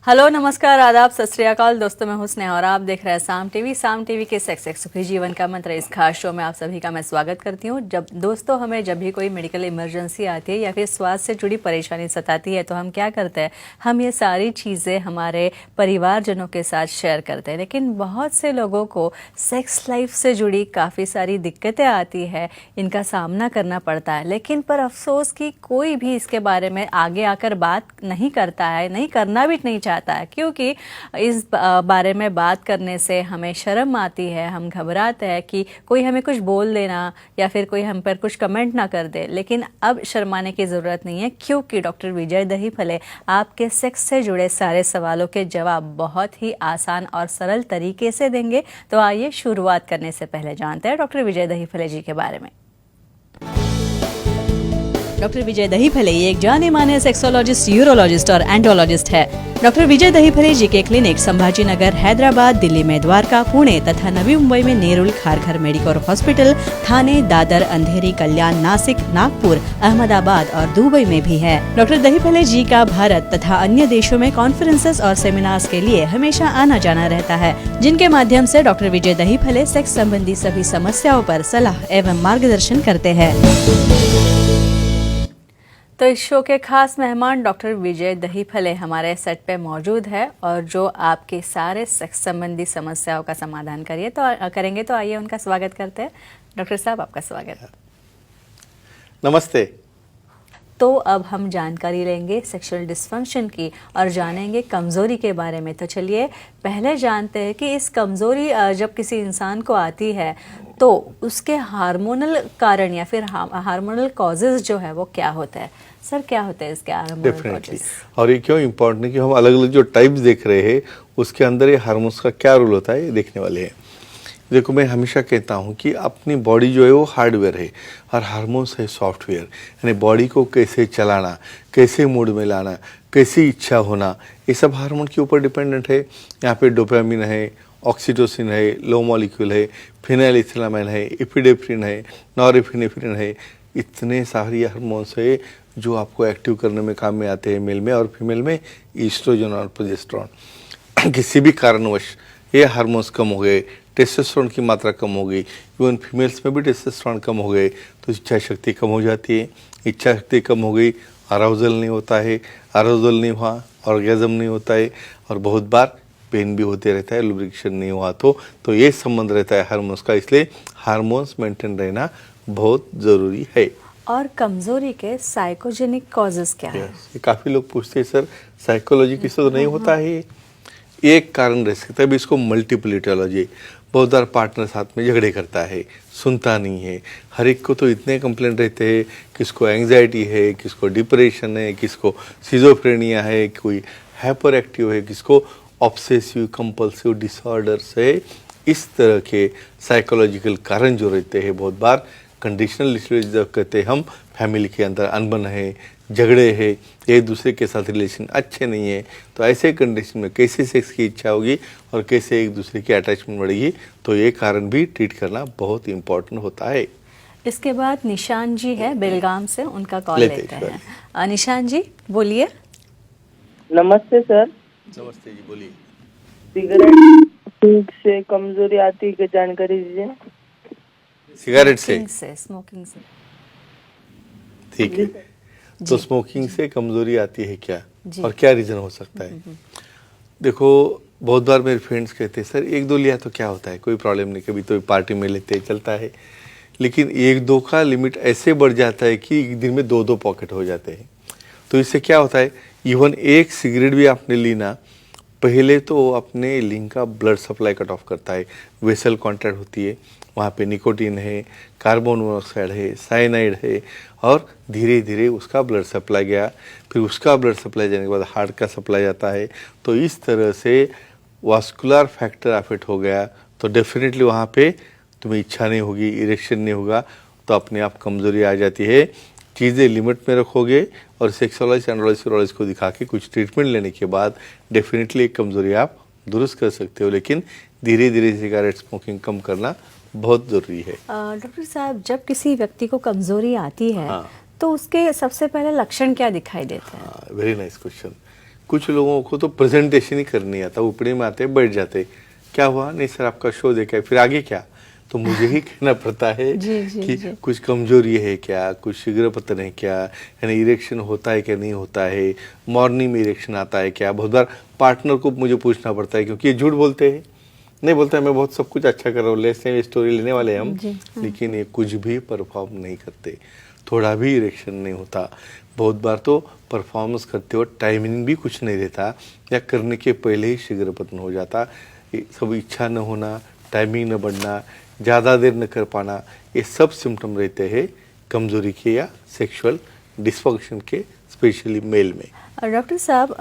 Hello, नमस्कार, आदाब, सत श्री अकाल दोस्तों। मैं हूं स्नेहा और आप देख रहे हैं साम टीवी के सेक्स सुखी जीवन का मंत्र इस खास शो में आप सभी का मैं स्वागत करती हूं। जब भी कोई मेडिकल इमरजेंसी आती है या फिर स्वास्थ्य से जुड़ी परेशानी सताती है तो हम क्या करते हैं, हम ये सारी चीज़ें हमारे परिवारजनों के साथ शेयर करते हैं। लेकिन बहुत से लोगों को सेक्स लाइफ से जुड़ी काफ़ी सारी दिक्कतें आती है, इनका सामना करना पड़ता है। लेकिन पर अफसोस कि कोई भी इसके बारे में आगे आकर बात नहीं करता है, नहीं करना भी नहीं चाहता है, क्योंकि इस बारे में बात करने से हमें शर्म आती है, हम घबराते हैं कि कोई हमें कुछ बोल देना या फिर कोई हम पर कुछ कमेंट ना कर दे। लेकिन अब शर्माने की ज़रूरत नहीं है, क्योंकि डॉक्टर विजय दहीफले आपके सेक्स से जुड़े सारे सवालों के जवाब बहुत ही आसान और सरल तरीके से देंगे। तो आइए शुरुआत करने से पहले जानते हैं डॉक्टर विजय दहीफले जी के बारे में। डॉक्टर विजय दहीफले एक जाने माने सेक्सोलॉजिस्ट, यूरोलॉजिस्ट और एंडोलॉजिस्ट है। डॉक्टर विजय दहीफले जी के क्लिनिक संभाजी नगर, हैदराबाद, दिल्ली में द्वारका, पुणे तथा नवी मुंबई में नेरुल, खारघर मेडिकोर हॉस्पिटल, थाने, दादर, अंधेरी, कल्याण, नासिक, नागपुर, अहमदाबाद और दुबई में भी है। डॉक्टर दहीफले जी का भारत तथा अन्य देशों में कॉन्फ्रेंसेस और सेमिनार्स के लिए हमेशा आना जाना रहता है, जिनके माध्यम से डॉक्टर विजय दहीफले सेक्स संबंधी सभी समस्याओं पर सलाह एवं मार्गदर्शन करते हैं। तो इस शो के खास मेहमान डॉक्टर विजय दहीफले हमारे सेट पे मौजूद है और जो आपके सारे सेक्स संबंधी समस्याओं का समाधान करेंगे। तो आइए उनका स्वागत करते हैं। डॉक्टर साहब, आपका स्वागत। नमस्ते। तो अब हम जानकारी लेंगे सेक्सुअल डिस्फंक्शन की और जानेंगे कमज़ोरी के बारे में। तो चलिए पहले जानते हैं कि इस कमज़ोरी जब किसी इंसान को आती है तो उसके हार्मोनल कारण या फिर हार्मोनल कॉजेज जो है वो क्या होता है। सर, क्या होता है इसके हार्मोनल कॉजेज? और ये क्यों इम्पोर्टेंट है कि हम अलग अलग जो टाइप्स देख रहे हैं उसके अंदर ये हार्मोन्स का क्या रोल होता है, ये देखने वाले हैं। देखो, मैं हमेशा कहता हूँ कि अपनी बॉडी जो है वो हार्डवेयर है और हार्मोन्स है सॉफ्टवेयर। यानी बॉडी को कैसे चलाना, कैसे मूड में लाना, कैसी इच्छा होना, ये सब हार्मोन के ऊपर डिपेंडेंट है। यहाँ पे डोपामिन है, ऑक्सीटोसिन है, लो मॉलिक्यूल है, फिनाइलएथिलामाइन है, एपिनेफ्रिन है, नॉरएपिनेफ्रिन है। इतने सारे हार्मोन्स है जो आपको एक्टिव करने में काम में आते हैं, मेल में और फीमेल में, ईस्ट्रोजन और प्रोजेस्टेरोन। किसी भी कारणवश ये हार्मोन्स कम हो गए, टेस्टोस्टेरोन की मात्रा कम हो गई, इवन फीमेल्स में भी टेस्टोस्टेरोन कम हो गए तो इच्छा शक्ति कम हो जाती है। इच्छा शक्ति कम हो गई, अराउजल नहीं होता है, अराउजल नहीं हुआ, ऑर्गेजम नहीं होता है और बहुत बार पेन भी होते रहता है, लुब्रिकेशन नहीं हुआ तो ये संबंध रहता है हार्मोन्स का। इसलिए हार्मोन्स मेंटेन रहना बहुत ज़रूरी है। और कमजोरी के साइकोजेनिक कॉजेज क्या है? ये काफ़ी लोग पूछते हैं, सर साइकोलॉजी किससे तो नहीं होता है। एक कारण रह सकता है, इसको मल्टीपल इटियोलॉजी। बहुत बार पार्टनर साथ में झगड़े करता है, सुनता नहीं है। हर एक को तो इतने कंप्लेंट रहते हैं, किसको एंग्जाइटी है, किसको डिप्रेशन है, किसको सिजोफ्रेनिया है, कोई हाइपर एक्टिव है, किसको ऑब्सेसिव कंपल्सिव डिसऑर्डर्स है। इस तरह के साइकोलॉजिकल कारण जो रहते हैं, बहुत बार कंडीशनल डिसऑर्डर जब कहते हैं हम, फैमिली के अंदर अनबन है, झगड़े है, एक दूसरे के साथ रिलेशन अच्छे नहीं है, तो ऐसे कंडीशन में कैसे सेक्स की इच्छा होगी और कैसे एक दूसरे की अटैचमेंट बढ़ेगी, तो ये कारण भी ट्रीट करना बहुत इम्पोर्टेंट होता है। इसके बाद निशान जी है बेलगाम से, उनका कॉल लेते हैं। निशान जी बोलिए। नमस्ते सर। नमस्ते जी, बोलिए। सिगरेट से कमजोरी आती है, जानकारी दीजिए। सिगरेट से, स्मोकिंग से। ठीक है, तो स्मोकिंग से कमजोरी आती है क्या और क्या रीजन हो सकता है? देखो, बहुत बार मेरे फ्रेंड्स कहते हैं, सर एक दो लिया तो क्या होता है, कोई प्रॉब्लम नहीं, कभी तो पार्टी में लेते चलता है। लेकिन एक दो का लिमिट ऐसे बढ़ जाता है कि एक दिन में दो दो पॉकेट हो जाते हैं। तो इससे क्या होता है, इवन एक सिगरेट भी आपने ली ना, पहले तो अपने लिंग का ब्लड सप्लाई कट ऑफ करता है, वेसल कॉन्ट्रैक्ट होती है, वहाँ पे निकोटीन है, कार्बन मोनोऑक्साइड है, साइनाइड है और धीरे धीरे उसका ब्लड सप्लाई गया, फिर उसका ब्लड सप्लाई जाने के बाद हार्ट का सप्लाई जाता है। तो इस तरह से वास्कुलर फैक्टर अफेक्ट हो गया तो डेफिनेटली वहाँ पे तुम्हें इच्छा नहीं होगी, इरेक्शन नहीं होगा, तो अपने आप कमज़ोरी आ जाती है। चीज़ें लिमिट में रखोगे और सेक्सोलॉजिस्ट एंड्रोलॉजिस्ट को दिखा के कुछ ट्रीटमेंट लेने के बाद डेफिनेटली एक कमज़ोरी आप दुरुस्त कर सकते हो। लेकिन धीरे धीरे सिगरेट स्मोकिंग कम करना बहुत ज़रूरी है। डॉक्टर साहब, जब किसी व्यक्ति को कमज़ोरी आती है तो उसके सबसे पहले लक्षण क्या दिखाई देते हैं? Very nice question. कुछ लोगों को तो प्रेजेंटेशन ही करनी आता, ऊपरी में आते बैठ जाते, क्या हुआ, नहीं सर आपका शो देखा, फिर आगे क्या, तो मुझे ही कहना पड़ता है कि कुछ कमजोरी है क्या, कुछ शीघ्रपतन है क्या, यानी इरेक्शन होता है क्या नहीं होता है, मॉर्निंग में इरेक्शन आता है क्या। बहुत बार पार्टनर को मुझे पूछना पड़ता है, क्योंकि ये झूठ बोलते हैं, नहीं बोलता है मैं बहुत सब कुछ अच्छा कर रहा हूँ, लेते स्टोरी लेने वाले हम, लेकिन ये कुछ भी परफॉर्म नहीं करते, थोड़ा भी इरेक्शन नहीं होता। बहुत बार तो परफॉर्मेंस करते वक्त टाइमिंग भी कुछ नहीं रहता, या करने के पहले ही शीघ्रपतन हो जाता। ये सब इच्छा न होना, टाइमिंग न बढ़ना, ज़्यादा देर न कर पाना, ये सब सिम्टम रहते हैं कमजोरी के या सेक्सुअल डिसफंक्शन के, स्पेशली मेल में। डॉक्टर साहब,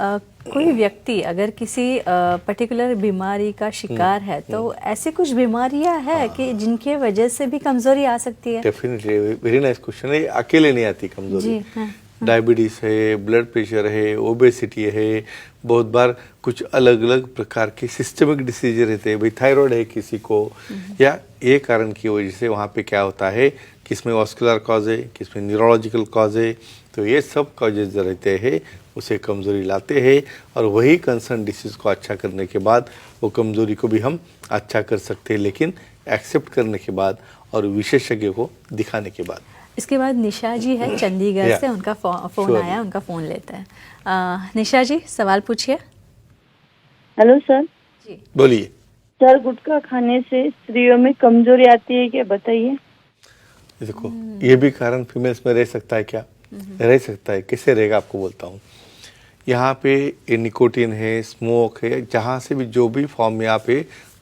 कोई व्यक्ति अगर किसी पर्टिकुलर बीमारी का शिकार है तो ऐसी कुछ बीमारियां हैं कि जिनके वजह से भी कमजोरी आ सकती है? डेफिनेटली, वेरी नाइस क्वेश्चन है। अकेले नहीं आती कमजोरी, डायबिटीज है, ब्लड प्रेशर है, ओबेसिटी है, बहुत बार कुछ अलग अलग प्रकार के सिस्टमिक डिसीज रहते हैं, भाई थायराइड है किसी को, या ये कारण की वजह से वहाँ पे क्या होता है, किसमें वास्कुलर कॉज है, किसमें न्यूरोलॉजिकल कॉज है, तो ये सब कॉजेज जो रहते हैं उसे कमजोरी लाते हैं, और वही कंसर्न डिसीज को अच्छा करने के बाद वो कमजोरी को भी हम अच्छा कर सकते हैं, लेकिन एक्सेप्ट करने के बाद और विशेषज्ञ को दिखाने के बाद। इसके बाद निशा जी है चंडीगढ़ से, उनका फोन आया, उनका फोन लेते हैं। निशा जी, सवाल पूछिए। Hello sir. जी बोलिए। सर, गुटखा खाने से स्त्रियों में कमजोरी आती है क्या, बताइए। देखो, ये भी कारण फीमेल्स में रह सकता है क्या? रह सकता है। कैसे रहेगा आपको बोलता हूँ। यहाँ पे ये निकोटीन है, स्मोक है, जहाँ से भी जो भी फॉर्म में आप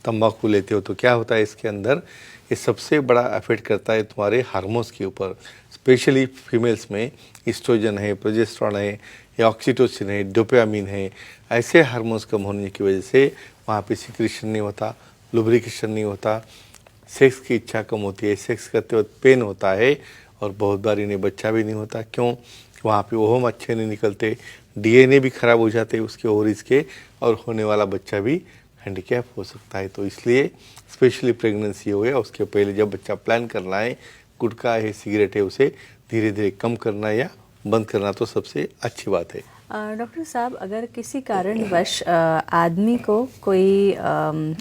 तंबाकू लेते हो, तो क्या होता है इसके अंदर, ये सबसे बड़ा अफेक्ट करता है तुम्हारे हार्मोन्स के ऊपर, स्पेशली फीमेल्स में ईस्ट्रोजन है, प्रोजेस्टेरोन है, या ऑक्सीटोसिन है, डोपामिन है, ऐसे हार्मोन्स कम होने की वजह से वहाँ पे सिक्रीशन नहीं होता, लुब्रिकेशन नहीं होता, सेक्स की इच्छा कम होती है, सेक्स करते वक्त पेन होता है, और बहुत बार इन्हें बच्चा भी नहीं होता। क्यों? वहाँ पे ओवम अच्छे नहीं निकलते, डीएनए भी खराब हो जाते हैं उसके ओवरीज के, और होने वाला बच्चा भी हैंडीकैप हो सकता है। तो इसलिए स्पेशली प्रेगनेंसी हो या उसके पहले जब बच्चा प्लान करना है, गुटखा है, सिगरेट है, उसे धीरे धीरे कम करना या बंद करना तो सबसे अच्छी बात है। डॉक्टर साहब, अगर किसी कारणवश आदमी को कोई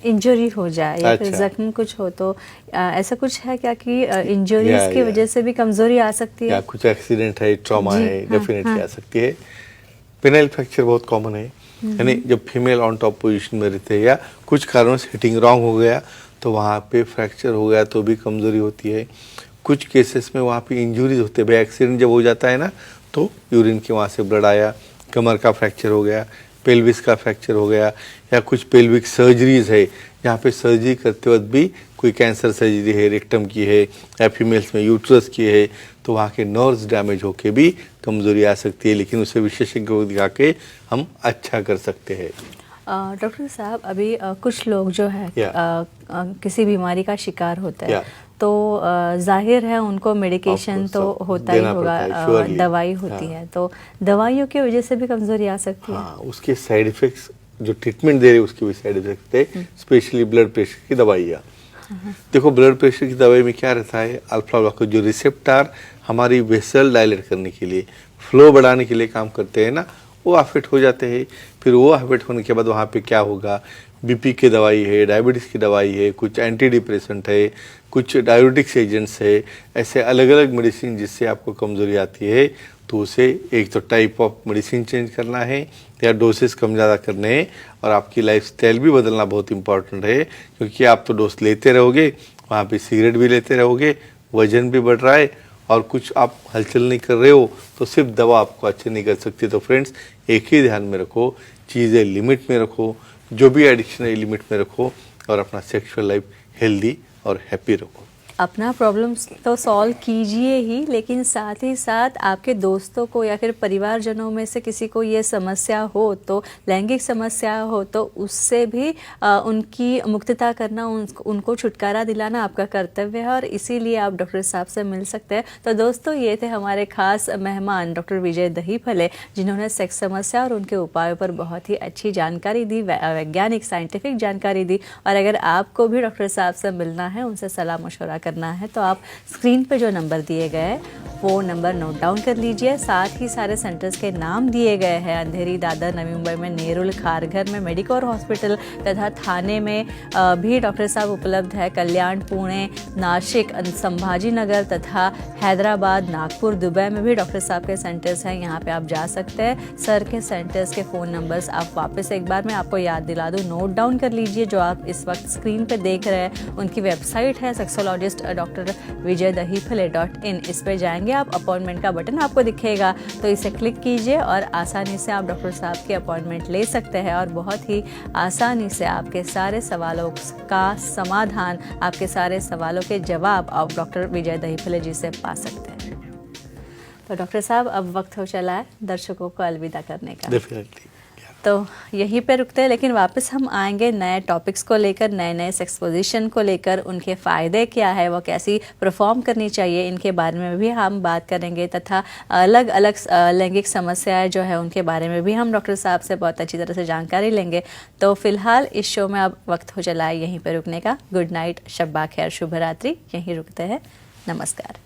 इंजरी हो जाए या फिर जख्म कुछ हो, तो ऐसा कुछ है क्या कि इंजरीज की वजह से भी कमजोरी आ सकती है? या कुछ एक्सीडेंट है, ट्रॉमा है, डेफिनेटली आ सकती है। पेनाइल फ्रैक्चर बहुत कॉमन है, यानी जब फीमेल ऑन टॉप पोजीशन में रहते हैं या कुछ कारणों से हिटिंग रॉन्ग हो गया तो वहाँ पे फ्रैक्चर हो गया तो भी कमजोरी होती है। कुछ केसेस में वहाँ पे इंजरीज होते हैं, भाई एक्सीडेंट जब हो जाता है ना, तो यूरिन के वहाँ से ब्लड आया, कमर का फ्रैक्चर हो गया, पेल्विस का फ्रैक्चर हो गया, या कुछ पेल्विक सर्जरीज है जहाँ पे सर्जरी करते वक्त भी कोई कैंसर सर्जरी है, रेक्टम की है, या फीमेल्स में यूट्रस की है, तो वहाँ के नर्व्स डैमेज होके भी कमजोरी आ सकती है, लेकिन उसे विशेषज्ञ को दिखा के हम अच्छा कर सकते हैं। डॉक्टर साहब, अभी कुछ लोग जो है किसी बीमारी का शिकार होता है, तो जाहिर है उनको मेडिकेशन तो होता ही होगा, दवाई होती है, तो दवाइयों की वजह से भी कमजोरी आ सकती है। हाँ, उसके साइड इफेक्ट्स, जो ट्रीटमेंट दे रहे हैं उसके भी साइड इफेक्ट है, स्पेशली ब्लड प्रेशर की दवाइयाँ। देखो, ब्लड प्रेशर की दवाई में क्या रहता है, अल्फा ब्लॉकर, जो रिसेप्टर हमारी वेसल डायलेट करने के लिए, फ्लो बढ़ाने के लिए काम करते हैं ना, वो अफेक्ट हो जाते हैं। फिर वो अफेक्ट होने के बाद वहाँ पे क्या होगा, बीपी की दवाई है, डायबिटीज़ की दवाई है, कुछ एंटी डिप्रेसेंट है, कुछ डायबिटिक्स एजेंट्स है, ऐसे अलग अलग मेडिसिन जिससे आपको कमजोरी आती है, तो उसे एक तो टाइप ऑफ मेडिसिन चेंज करना है या डोसेस कम ज़्यादा करने हैं, और आपकी लाइफस्टाइल भी बदलना बहुत इंपॉर्टेंट है, क्योंकि आप तो डोज लेते रहोगे, वहाँ पे सिगरेट भी लेते रहोगे, वजन भी बढ़ रहा है, और कुछ आप हलचल नहीं कर रहे हो, तो सिर्फ दवा आपको अच्छी नहीं कर सकती। तो फ्रेंड्स, एक ही ध्यान में रखो, चीज़ें लिमिट में रखो, जो भी एडिक्शन है लिमिट में रखो, और अपना सेक्सुअल लाइफ हेल्दी और हैप्पी रखो। अपना प्रॉब्लम तो सॉल्व कीजिए ही, लेकिन साथ ही साथ आपके दोस्तों को या फिर परिवारजनों में से किसी को ये समस्या हो, तो लैंगिक समस्या हो, तो उससे भी उनकी मुक्तता करना, उनको छुटकारा दिलाना आपका कर्तव्य है, और इसीलिए आप डॉक्टर साहब से मिल सकते हैं। तो दोस्तों, ये थे हमारे खास मेहमान डॉक्टर विजय दहीफले, जिन्होंने सेक्स समस्या और उनके उपायों पर बहुत ही अच्छी जानकारी दी, वैज्ञानिक साइंटिफिक जानकारी दी। और अगर आपको भी डॉक्टर साहब से मिलना है, उनसे सलाह मशवरा करना है तो आप स्क्रीन पे जो नंबर दिए गए हैं वो नंबर नोट डाउन कर लीजिए। साथ ही सारे सेंटर्स के नाम दिए गए हैं, अंधेरी, दादर, नवी मुंबई में नेरुल, खारघर में मेडिकोर हॉस्पिटल तथा थाने में भी डॉक्टर साहब उपलब्ध है। कल्याण, पुणे, नासिक, संभाजी नगर तथा हैदराबाद, नागपुर, दुबई में भी डॉक्टर साहब के सेंटर्स हैं। यहाँ पे आप जा सकते हैं। सर के सेंटर्स के फ़ोन नंबर्स आप वापस एक बार मैं आपको याद दिला दूँ, नोट डाउन कर लीजिए। जो आप इस वक्त स्क्रीन पे देख रहे हैं उनकी वेबसाइट है सेक्सोलॉजिस्ट डॉक्टर विजय दहीफले.in। इस पे जाएंगे आप, अपॉइंटमेंट का बटन आपको दिखेगा तो इसे क्लिक कीजिए और आसानी से आप डॉक्टर साहब की अपॉइंटमेंट ले सकते हैं और बहुत ही आसानी से आपके सारे सवालों का समाधान, आपके सारे सवालों के जवाब आप डॉक्टर विजय दहीफले जी से पा सकते हैं। तो डॉक्टर साहब अब वक्त हो चला है दर्शकों को अलविदा करने का। डेफिनेटली। तो यहीं पे रुकते हैं, लेकिन वापस हम आएंगे नए टॉपिक्स को लेकर, नए नए सेक्स पोजीशन को लेकर, उनके फ़ायदे क्या है, वो कैसी परफॉर्म करनी चाहिए, इनके बारे में भी हम बात करेंगे तथा अलग अलग लैंगिक समस्याएं जो है उनके बारे में भी हम डॉक्टर साहब से बहुत अच्छी तरह से जानकारी लेंगे। तो फिलहाल इस शो में अब वक्त हो चला है यहीं पर रुकने का। गुड नाइट, शब्बा खैर, शुभ रात्रि। यहीं रुकते हैं। नमस्कार।